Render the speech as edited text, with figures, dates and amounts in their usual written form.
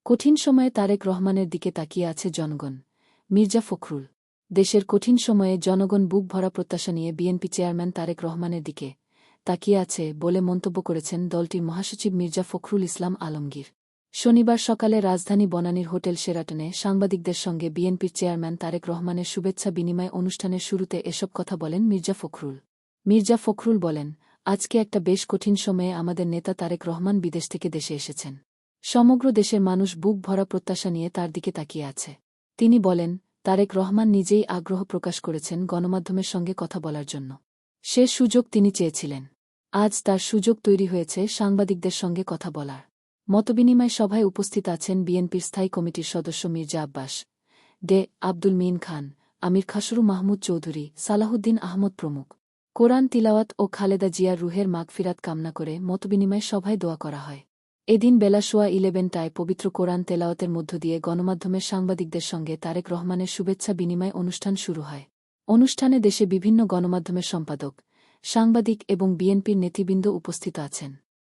কঠিন সময়ে তারেক রহমানের দিকে তাকিয়ে আছে জনগণ। মির্জা ফখরুল। দেশের কঠিন সময়ে জনগণ বুক ভরা প্রত্যাশা নিয়ে বিএনপি চেয়ারম্যান তারেক রহমানের দিকে তাকিয়ে আছে বলে মন্তব্য করেছেন দলটির মহাসচিব মির্জা ফখরুল ইসলাম আলমগীর। শনিবার সকালে রাজধানী বনানীর হোটেল শেরাটনে সাংবাদিকদের সঙ্গে বিএনপির চেয়ারম্যান তারেক রহমানের শুভেচ্ছা বিনিময় অনুষ্ঠানের শুরুতে এসব কথা বলেন মির্জা ফখরুল। মির্জা ফখরুল বলেন, আজকে একটা বেশ কঠিন সময়ে আমাদের নেতা তারেক রহমান বিদেশ থেকে দেশে এসেছেন। সমগ্র দেশের মানুষ বুক ভরা প্রত্যাশা নিয়ে তার দিকে তাকিয়ে আছে। তিনি বলেন, তারেক রহমান নিজেই আগ্রহ প্রকাশ করেছেন গণমাধ্যমের সঙ্গে কথা বলার জন্য। সে সুযোগ তিনি চেয়েছিলেন। আজ তার সুযোগ তৈরি হয়েছে সাংবাদিকদের সঙ্গে কথা বলার। মতবিনিময় সভায় উপস্থিত আছেন বিএনপির স্থায়ী কমিটির সদস্য মির্জা আব্বাস, ডে আব্দুল মিন খান, আমির খসরু মাহমুদ চৌধুরী, সালাহুদ্দিন আহমদ প্রমুখ। কোরআন তিলাওয়াত ও খালেদা জিয়ার রুহের মাগফিরাত কামনা করে মতবিনিময় সভায় দোয়া করা হয়। এদিন বেলা সোয়া 11টায় পবিত্র কোরআন তেলাওয়াতের মধ্য দিয়ে গণমাধ্যমের সাংবাদিকদের সঙ্গে তারেক রহমানের শুভেচ্ছা বিনিময় অনুষ্ঠান শুরু হয়। অনুষ্ঠানে দেশে বিভিন্ন গণমাধ্যমের সম্পাদক, সাংবাদিক এবং বিএনপির নেতৃবৃন্দ উপস্থিত আছেন।